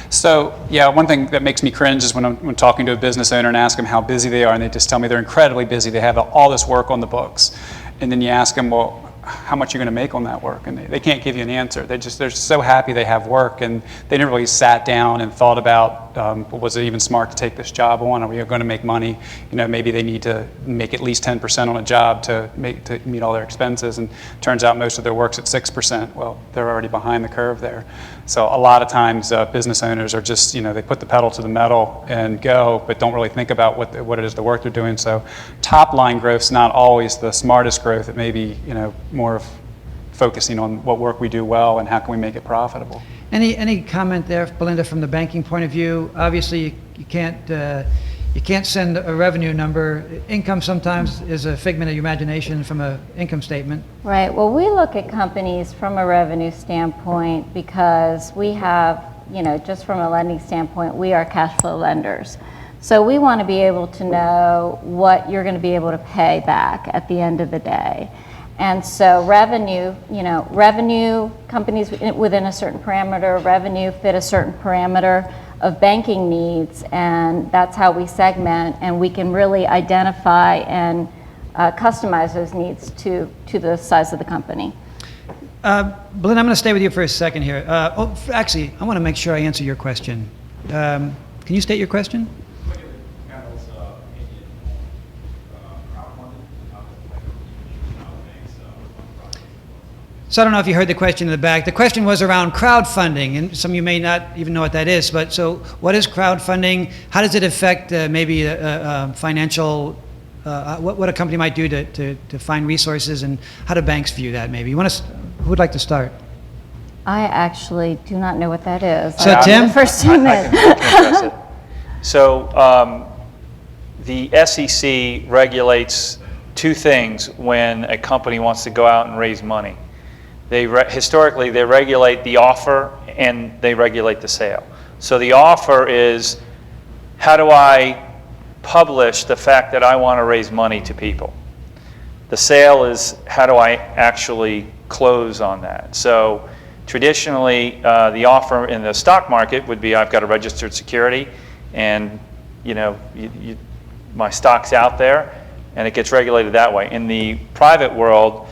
So, yeah, one thing that makes me cringe is when I'm talking to a business owner and ask them how busy they are, and they just tell me they're incredibly busy. They have all this work on the books. And then you ask them, well, how much are you going to make on that work? And they can't give you an answer. They're so happy they have work, and they never really sat down and thought about, was it even smart to take this job on? Are we going to make money? You know, maybe they need to make at least 10% on a job to meet all their expenses, and turns out most of their work's at 6%. Well, they're already behind the curve there. So a lot of times business owners are just, they put the pedal to the metal and go, but don't really think about what it is, the work they're doing. So top line growth's not always the smartest growth. It may be, more of focusing on what work we do well and how can we make it profitable. Any comment there, Belinda, from the banking point of view? Obviously, you can't send a revenue number. Income sometimes is a figment of your imagination from an income statement. Right. Well, we look at companies from a revenue standpoint because we have, just from a lending standpoint, we are cash flow lenders. So we want to be able to know what you're going to be able to pay back at the end of the day. And so revenue companies within a certain parameter, revenue fit a certain parameter of banking needs, and that's how we segment, and we can really identify and customize those needs to the size of the company. Belinda, I'm going to stay with you for a second here. Actually, I want to make sure I answer your question. Can you state your question? So I don't know if you heard the question in the back. The question was around crowdfunding, and some of you may not even know what that is. But so, what is crowdfunding? How does it affect maybe financial? What a company might do to find resources, and how do banks view that? Maybe who would like to start? I actually do not know what that is. So Tim, the first 2 minutes. I can address it. So the SEC regulates two things when a company wants to go out and raise money. Historically, they regulate the offer and they regulate the sale. So the offer is, how do I publish the fact that I want to raise money to people? The sale is, how do I actually close on that? So traditionally, the offer in the stock market would be, I've got a registered security, and my stock's out there, and it gets regulated that way. In the private world,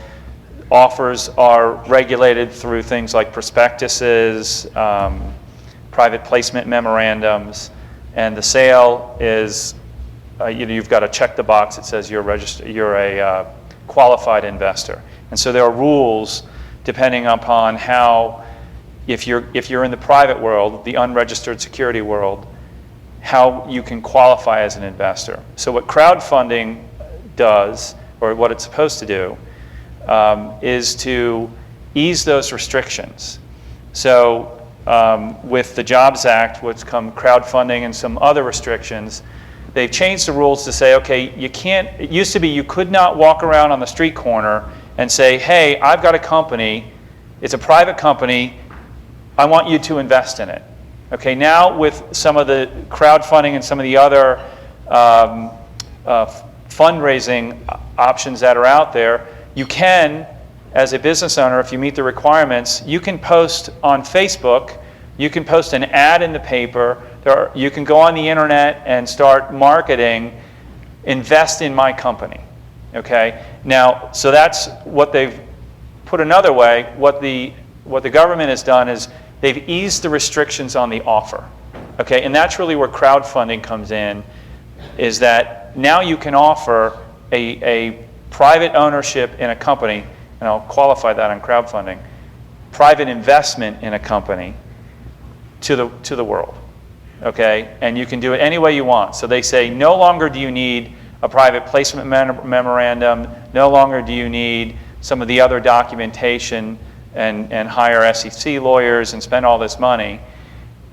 offers are regulated through things like prospectuses, private placement memorandums, and the sale is, you've got to check the box that says you're a qualified investor. And so there are rules depending upon how, if you're in the private world, the unregistered security world, how you can qualify as an investor. So what crowdfunding does, or what it's supposed to do, is to ease those restrictions. So with the Jobs Act, what's come crowdfunding and some other restrictions, they've changed the rules to say, okay, you can't, it used to be you could not walk around on the street corner and say, hey, I've got a company, it's a private company, I want you to invest in it. Okay, now with some of the crowdfunding and some of the other fundraising options that are out there, you can, as a business owner, if you meet the requirements, you can post on Facebook, you can post an ad in the paper, you can go on the internet and start marketing, invest in my company. Okay? Now, so that's what they've put another way. What the government has done is they've eased the restrictions on the offer. Okay? And that's really where crowdfunding comes in, is that now you can offer a private ownership in a company, and I'll qualify that on crowdfunding, private investment in a company to the world. Okay? And you can do it any way you want. So they say no longer do you need a private placement memorandum, no longer do you need some of the other documentation and hire SEC lawyers and spend all this money.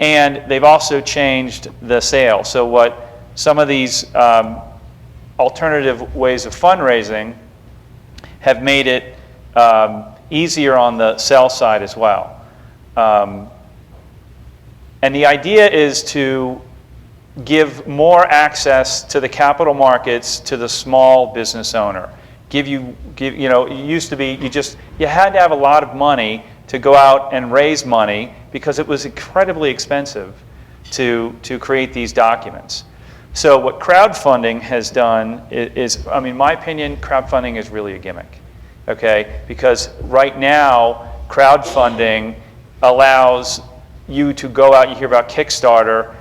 And they've also changed the sale. So what some of these alternative ways of fundraising have made it easier on the sell side as well. And the idea is to give more access to the capital markets to the small business owner. You know, it used to be you had to have a lot of money to go out and raise money because it was incredibly expensive to create these documents. So what crowdfunding has done is, I mean, in my opinion, crowdfunding is really a gimmick, okay? Because right now, crowdfunding allows you to go out, you hear about Kickstarter,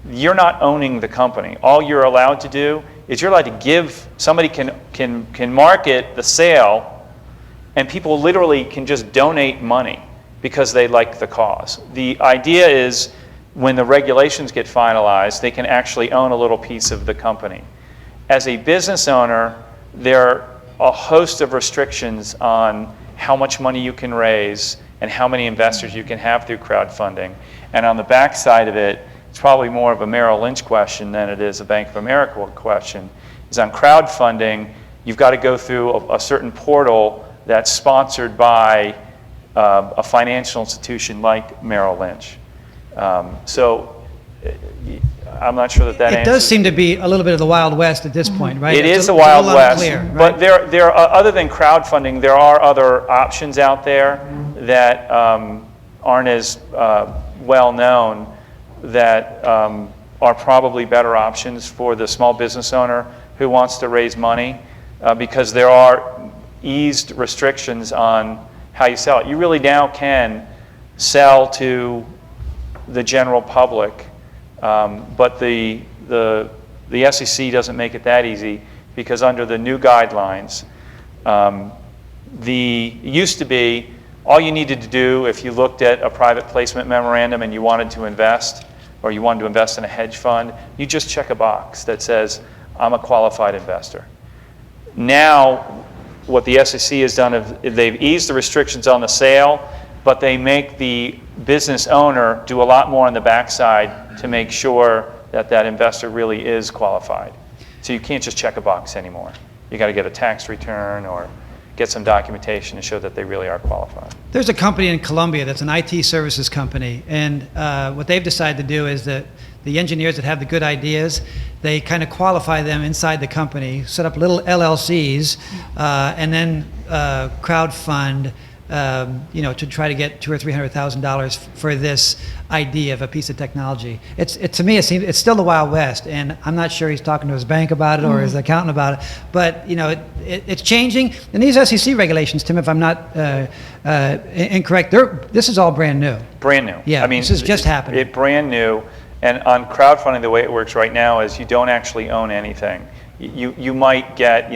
you're not owning the company. All you're allowed to do is you're allowed to give, somebody can market the sale, and people literally can just donate money because they like the cause. The idea is when the regulations get finalized, they can actually own a little piece of the company. As a business owner, there are a host of restrictions on how much money you can raise and how many investors you can have through crowdfunding. And on the back side of it, it's probably more of a Merrill Lynch question than it is a Bank of America question, is on crowdfunding, you've got to go through a certain portal that's sponsored by a financial institution like Merrill Lynch. So I'm not sure that It answers. does seem to be a little bit of the Wild West at this point, right? It It's is a- the it's a Wild little West, unclear, right? but there are, other than crowdfunding, there are other options out there that aren't as well known that are probably better options for the small business owner who wants to raise money because there are eased restrictions on how you sell it. You really now can sell to the general public, but the SEC doesn't make it that easy because under the new guidelines, it used to be all you needed to do if you looked at a private placement memorandum and you wanted to invest, or you wanted to invest in a hedge fund, you just check a box that says, I'm a qualified investor. Now, what the SEC has done is they've eased the restrictions on the sale, but they make the business owner do a lot more on the backside to make sure that that investor really is qualified. So you can't just check a box anymore. You got to get a tax return or get some documentation to show that they really are qualified. There's a company in Colombia that's an IT services company, and what they've decided to do is that the engineers that have the good ideas, they kind of qualify them inside the company, set up little LLCs, and then crowdfund, to try to get $200,000 or $300,000 for this idea of a piece of technology. To me, it seems it's still the Wild West, and I'm not sure he's talking to his bank about it or his accountant about it. But it's changing. And these SEC regulations, Tim, if I'm not incorrect, this is all brand new. Brand new. Yeah, I mean, this is just happening. It's brand new. And on crowdfunding, the way it works right now is you don't actually own anything. You might get,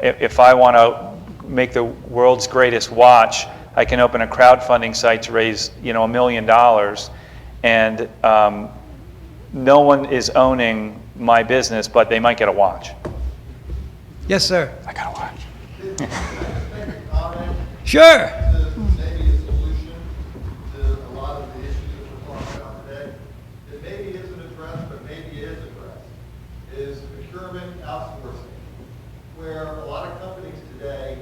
if I want to make the world's greatest watch, I can open a crowdfunding site to raise, $1 million, and no one is owning my business, but they might get a watch. Yes, sir. I got a watch. Sure. Maybe a solution to a lot of the issues procurement outsourcing, where a lot of companies today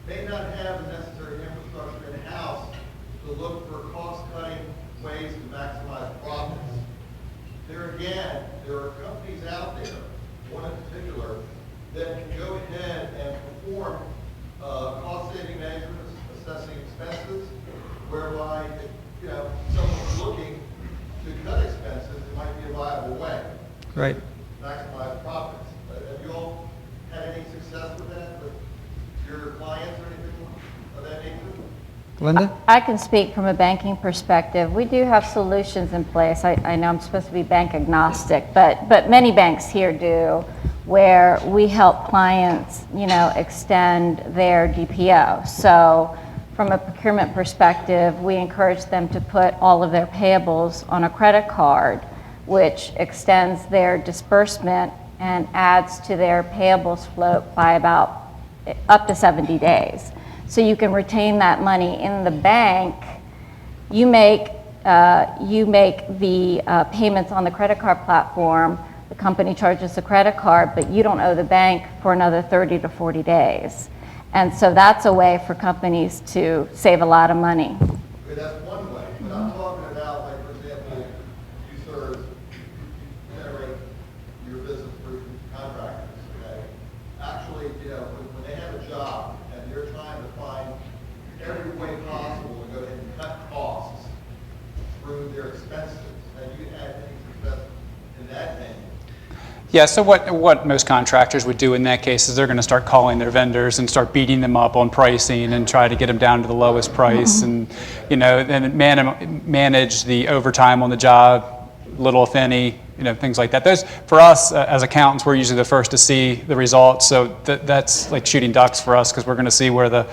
may not have the necessary infrastructure in-house to look for cost-cutting ways to maximize profits. There again, there are companies out there, one in particular, that can go ahead and perform cost-saving measurements, assessing expenses, whereby if someone's looking to cut expenses, it might be a viable way. Right. Maximize profits. Have you all had any success with that, with your clients or anything of that nature? Linda? I can speak from a banking perspective. We do have solutions in place. I know I'm supposed to be bank agnostic, but many banks here do, where we help clients, extend their DPO. So from a procurement perspective, we encourage them to put all of their payables on a credit card, which extends their disbursement and adds to their payables float by about up to 70 days. So you can retain that money in the bank. You make the payments on the credit card platform. The company charges the credit card, but you don't owe the bank for another 30 to 40 days. And so that's a way for companies to save a lot of money. Okay, that's one way, but I'm talking about, like, for example, you serve, you generate your business through contractors, okay? Actually, when they have a job and they're trying to find every way possible to go ahead and cut costs through their expenses, have you had any success in that vein? Yeah, so what most contractors would do in that case is they're going to start calling their vendors and start beating them up on pricing and try to get them down to the lowest price, and then manage the overtime on the job, little if any, things like that. Those, for us as accountants, we're usually the first to see the results. So that's like shooting ducks for us, because we're going to see where the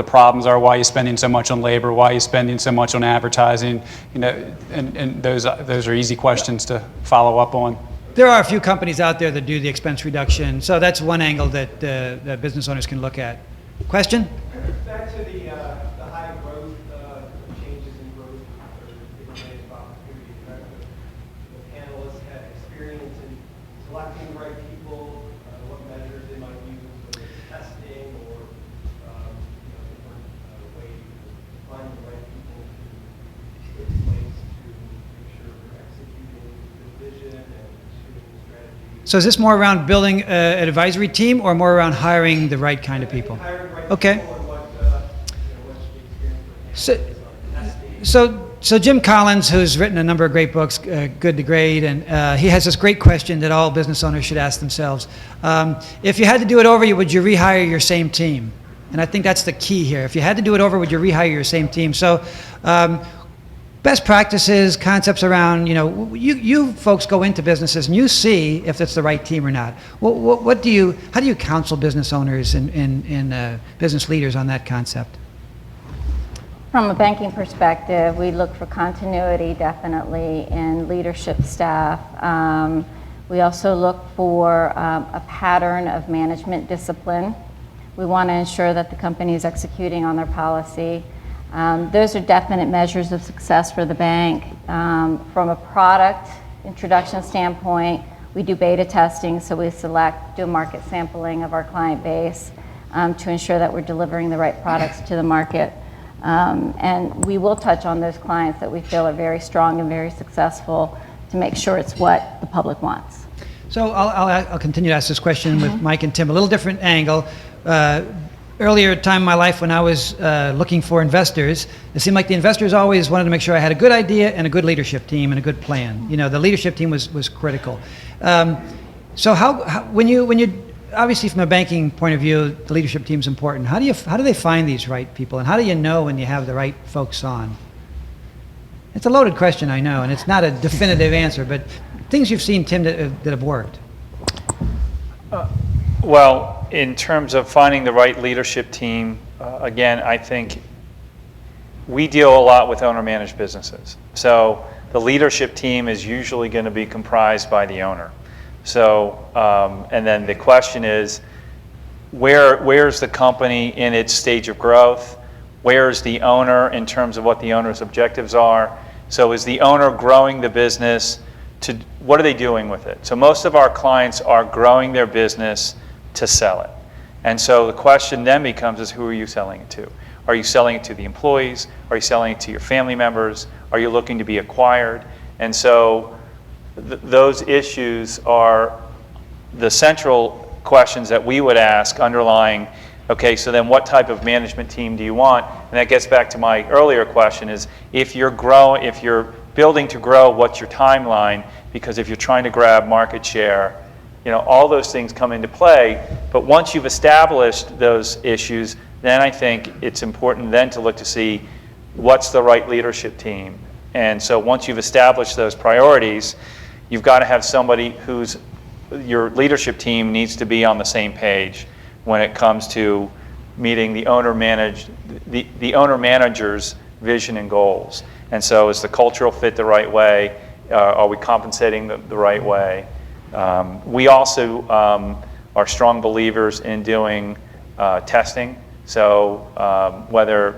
problems are. Why are you spending so much on labor? Why are you spending so much on advertising? And those are easy questions to follow up on. There are a few companies out there that do the expense reduction, so that's one angle that the business owners can look at. Question? Back to the high growth, changes in growth, or different ways of opportunity. The panelists had experience in selecting the right people, what measures they might use, whether it's testing or different ways of finding the right people to put in place to make sure we're executing the vision and So is this more around building an advisory team, or more around hiring the right kind of people? Okay. So Jim Collins, who's written a number of great books, Good to Great, and he has this great question that all business owners should ask themselves. If you had to do it over, would you rehire your same team? And I think that's the key here. If you had to do it over, would you rehire your same team? So best practices, concepts around, you folks go into businesses and you see if it's the right team or not. How do you counsel business owners and business leaders on that concept? From a banking perspective, we look for continuity, definitely, in leadership staff. We also look for a pattern of management discipline. We want to ensure that the company is executing on their policy. Those are definite measures of success for the bank. From a product introduction standpoint, we do beta testing, so we do a market sampling of our client base to ensure that we're delivering the right products to the market. And we will touch on those clients that we feel are very strong and very successful to make sure it's what the public wants. So I'll continue to ask this question with Mike and Tim, a little different angle. Earlier time in my life when I was looking for investors, it seemed like the investors always wanted to make sure I had a good idea and a good leadership team and a good plan. The leadership team was critical. So when you obviously from a banking point of view, the leadership team is important. How do they find these right people, and how do you know when you have the right folks on? It's a loaded question, I know, and it's not a definitive answer, but things you've seen, Tim, that have worked. Well, in terms of finding the right leadership team, again, I think we deal a lot with owner-managed businesses. So the leadership team is usually going to be comprised by the owner. So, and then the question is, where's the company in its stage of growth? Where's the owner in terms of what the owner's objectives are? So is the owner growing the business what are they doing with it? So most of our clients are growing their business to sell it. And so the question then becomes is who are you selling it to? Are you selling it to the employees? Are you selling it to your family members? Are you looking to be acquired? And so those issues are the central questions that we would ask underlying, okay, so then what type of management team do you want? And that gets back to my earlier question is if you're building to grow, what's your timeline? Because if you're trying to grab market share, all those things come into play. But once you've established those issues, then I think it's important then to look to see what's the right leadership team. And so once you've established those priorities, you've got to have somebody your leadership team needs to be on the same page when it comes to meeting the owner manager's vision and goals. And so is the cultural fit the right way? Are we compensating the right way? We also are strong believers in doing testing. So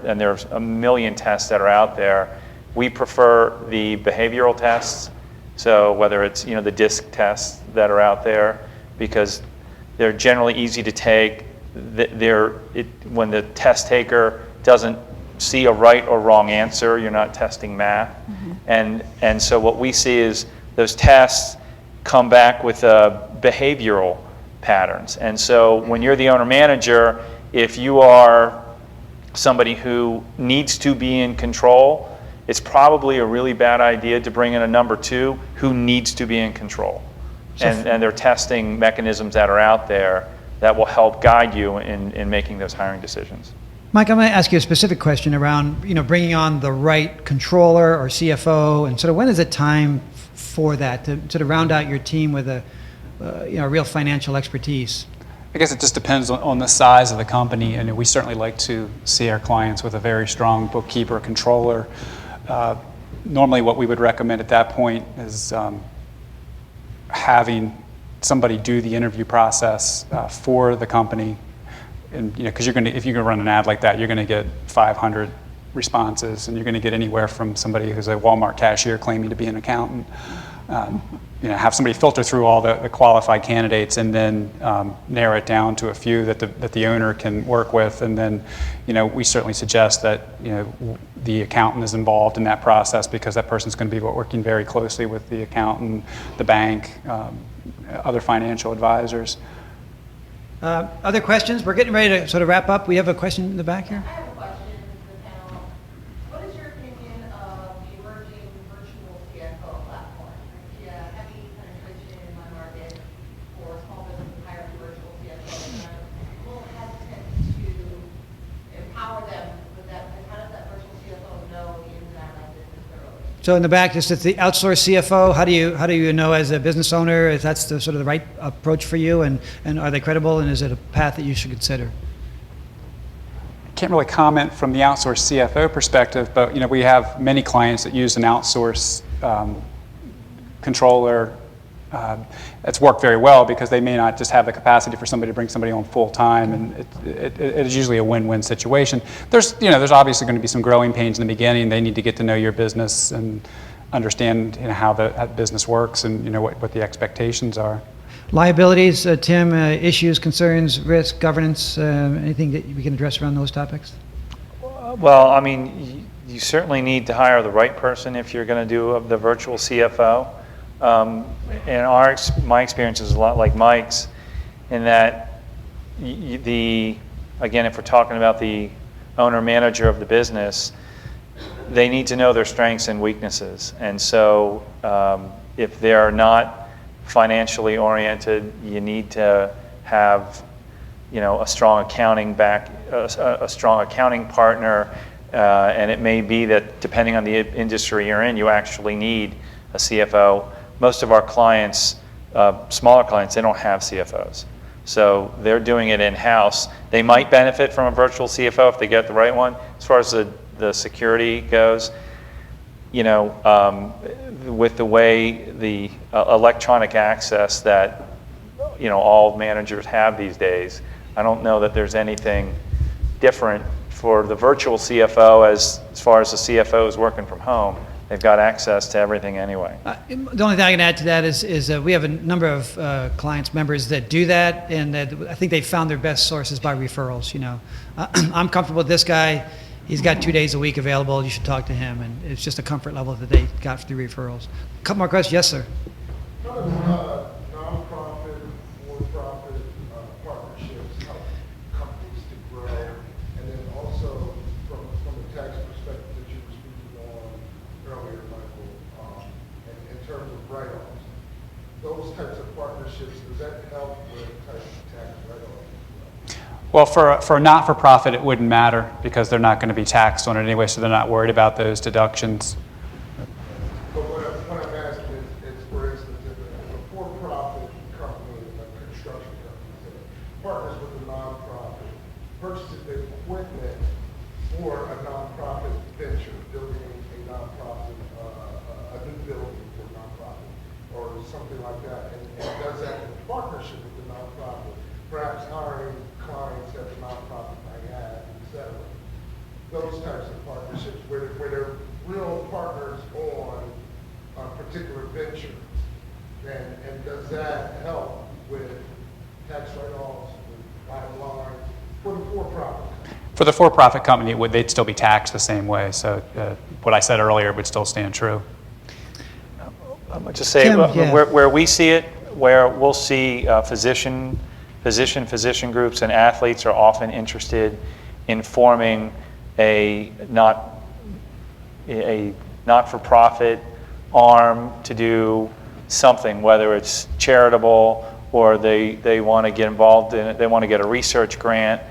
and there's a million tests that are out there, we prefer the behavioral tests. So whether it's the DISC tests that are out there, because they're generally easy to take. When the test taker doesn't see a right or wrong answer, you're not testing math. Mm-hmm. And so what we see is those tests come back with behavioral patterns. And so when you're the owner manager, if you are somebody who needs to be in control, it's probably a really bad idea to bring in a number two who needs to be in control. And there are testing mechanisms that are out there that will help guide you in making those hiring decisions. Mike, I'm going to ask you a specific question around bringing on the right controller or CFO, and sort of when is it time for that to sort of round out your team with a real financial expertise? I guess it just depends on the size of the company, and we certainly like to see our clients with a very strong bookkeeper, controller. Normally what we would recommend at that point is having somebody do the interview process for the company. And because if you're going to run an ad like that, you're going to get 500 responses, and you're going to get anywhere from somebody who's a Walmart cashier claiming to be an accountant. Have somebody filter through all the qualified candidates and then narrow it down to a few that the owner can work with. And then, we certainly suggest that the accountant is involved in that process, because that person's going to be working very closely with the accountant, the bank, other financial advisors. Other questions? We're getting ready to sort of wrap up. We have a question in the back here. I have a question for the panel. What is your opinion of the emerging virtual CFO platform? I see a heavy penetration in my market for small business to hire a virtual CFO. And I'm a little hesitant to empower them with that. Because how does that virtual CFO know the ins and outs of business thoroughly? So in the back, just it's the outsourced CFO. How do you know as a business owner if that's the sort of the right approach for you, and are they credible, and is it a path that you should consider? I can't really comment from the outsourced CFO perspective, but we have many clients that use an outsourced controller. That's worked very well because they may not just have the capacity for somebody to bring somebody on full time, and it is usually a win-win situation. There's obviously going to be some growing pains in the beginning. They need to get to know your business and understand how that business works and what the expectations are. Liabilities, Tim, issues, concerns, risk, governance, anything that we can address around those topics? Well, I mean, you certainly need to hire the right person if you're going to do the virtual CFO. And my experience is a lot like Mike's, in that again, if we're talking about the owner manager of the business, they need to know their strengths and weaknesses. And so if they're not financially oriented, you need to have a strong accounting a strong accounting partner, and it may be that depending on the industry you're in, you actually need a CFO. Most of our clients, smaller clients, they don't have CFOs. So they're doing it in-house. They might benefit from a virtual CFO if they get the right one. As far as the security goes, with the way the electronic access that all managers have these days, I don't know that there's anything different for the virtual CFO as far as the CFO is working from home. they've got access to everything anyway. The only thing I can add to that is we have a number of clients, members that do that, and that I think they found their best sources by referrals. You know, I'm comfortable with this guy. He's got 2 days a week available. You should talk to him, and it's just a comfort level that they got through referrals. A couple more questions, yes, sir. How does nonprofit, for-profit partnerships help companies to grow? And then also from the tax perspective that you were speaking on earlier, Michael, in terms of write-offs, those types of partnerships, does that help with types of tax write-offs? Well, for a not-for-profit, it wouldn't matter because they're not going to be taxed on it anyway, so they're not worried about those deductions. But what I'm asking is, for instance, if a for-profit company, a construction company, partners with a nonprofit, purchases the equipment for a nonprofit venture, building a nonprofit, a new building for a nonprofit, or something like that, and does that in partnership with the nonprofit, perhaps hiring clients that the nonprofit might have, et cetera. Those types of partnerships where they're real partners on a particular venture. And does that help with tax write-offs, with bottom line, for the for-profit? For the for-profit company, they'd still be taxed the same way. So what I said earlier would still stand true. I'm just say Tim, yeah. where we see it, where we'll see physician groups and athletes are often interested in forming a not-for-profit arm to do something, whether it's charitable or they want to get involved in it, they want to get a research grant,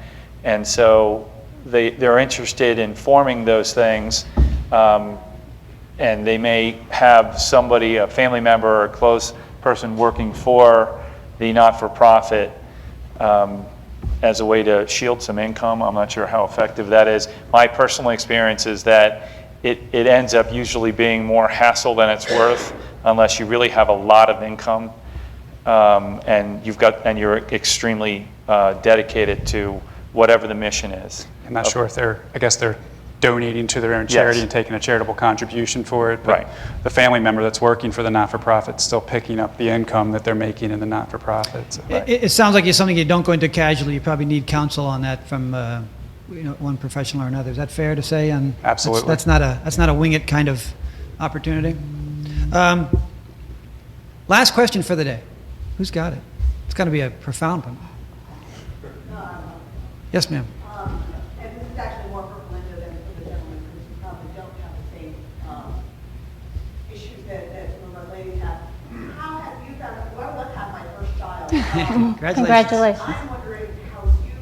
and so they're interested in forming those things, and they may have somebody, a family member or a close person working for the not-for-profit as a way to shield some income. I'm not sure how effective that is. My personal experience is that it ends up usually being more hassle than it's worth unless you really have a lot of income and you're extremely dedicated to whatever the mission is. I'm not sure if I guess they're donating to their own charity Yes. and taking a charitable contribution for it, but Right. the family member that's working for the not-for-profit is still picking up the income that they're making in the not-for-profit. So. It sounds like it's something you don't go into casually. You probably need counsel on that from one professional or another. Is that fair to say? Absolutely. That's not a wing it kind of opportunity. Last question for the day. Who's got it? It's going to be a profound one. Yes, ma'am. And this is actually more for Belinda than for the gentleman, because you probably don't have the same issues that some of our ladies have. How have you found, well, let's have my first child. Congratulations. I'm wondering how you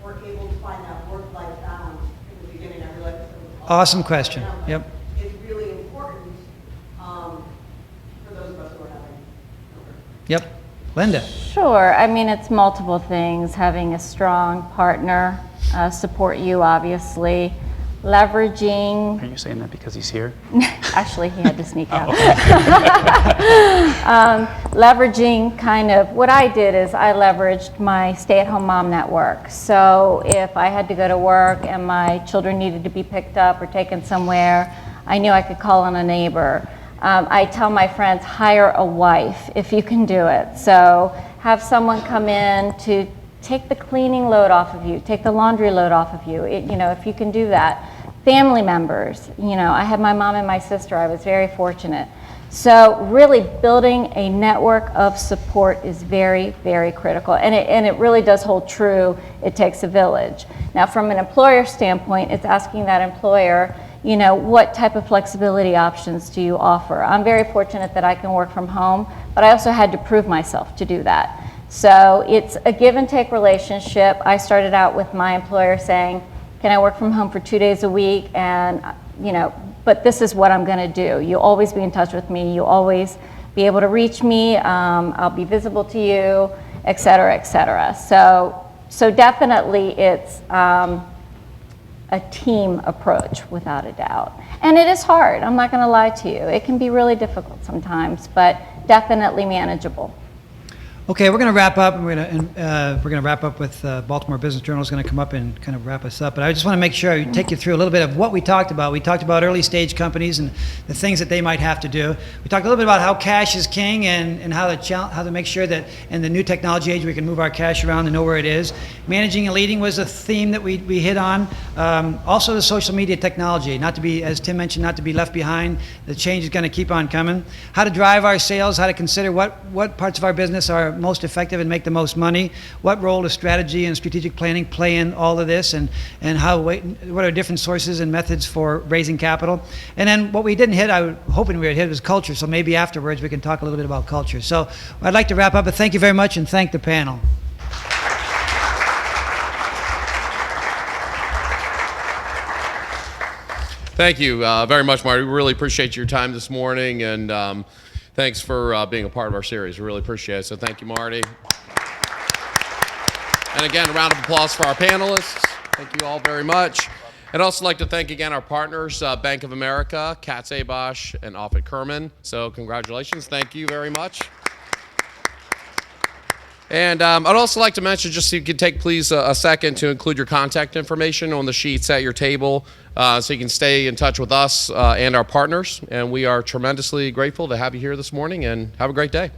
were able to find that work-life balance in the beginning. I realize this was Awesome question. now, but Yep. It's really important for those of us who are having children. Yep. Linda. Sure. I mean, it's multiple things. Having a strong partner support you, obviously. Leveraging. Are you saying that because he's here? Actually, he had to sneak out. Leveraging kind of, what I did is I leveraged my stay-at-home mom network. So if I had to go to work and my children needed to be picked up or taken somewhere, I knew I could call on a neighbor. I tell my friends, hire a wife if you can do it. So have someone come in to take the cleaning load off of you, take the laundry load off of you, if you can do that. Family members, I had my mom and my sister. I was very fortunate. So really building a network of support is very, very critical. And it really does hold true. It takes a village. Now, from an employer standpoint, it's asking that employer, what type of flexibility options do you offer? I'm very fortunate that I can work from home, but I also had to prove myself to do that. So it's a give and take relationship. I started out with my employer saying, can I work from home for 2 days a week? And, but this is what I'm gonna do. You'll always be in touch with me. You'll always be able to reach me. I'll be visible to you, et cetera, et cetera. So definitely it's, a team approach, without a doubt. And it is hard, I'm not gonna lie to you. It can be really difficult sometimes, but definitely manageable. Okay, we're going to wrap up, and we're going to wrap up with Baltimore Business Journal is going to come up and kind of wrap us up. But I just want to make sure I take you through a little bit of what we talked about. We talked about early stage companies and the things that they might have to do. We talked a little bit about how cash is king and how to make sure that in the new technology age we can move our cash around and know where it is. Managing and leading was a theme that we hit on. Also the social media technology, not to be, as Tim mentioned, not to be left behind. The change is going to keep on coming. How to drive our sales, how to consider what parts of our business are most effective and make the most money. What role does strategy and strategic planning play in all of this, and what are different sources and methods for raising capital? And then what we didn't hit, I was hoping we would hit, was culture. So maybe afterwards we can talk a little bit about culture. So I'd like to wrap up, but thank you very much and thank the panel. Thank you very much, Marty. We really appreciate your time this morning, and thanks for being a part of our series. We really appreciate it. So thank you, Marty. And again, a round of applause for our panelists. Thank you all very much. I'd also like to thank again our partners, Bank of America, Katz Abosch, and Offutt Kerman. So congratulations. Thank you very much. And I'd also like to mention, just so you could take please a second to include your contact information on the sheets at your table so you can stay in touch with us and our partners. And we are tremendously grateful to have you here this morning, and have a great day.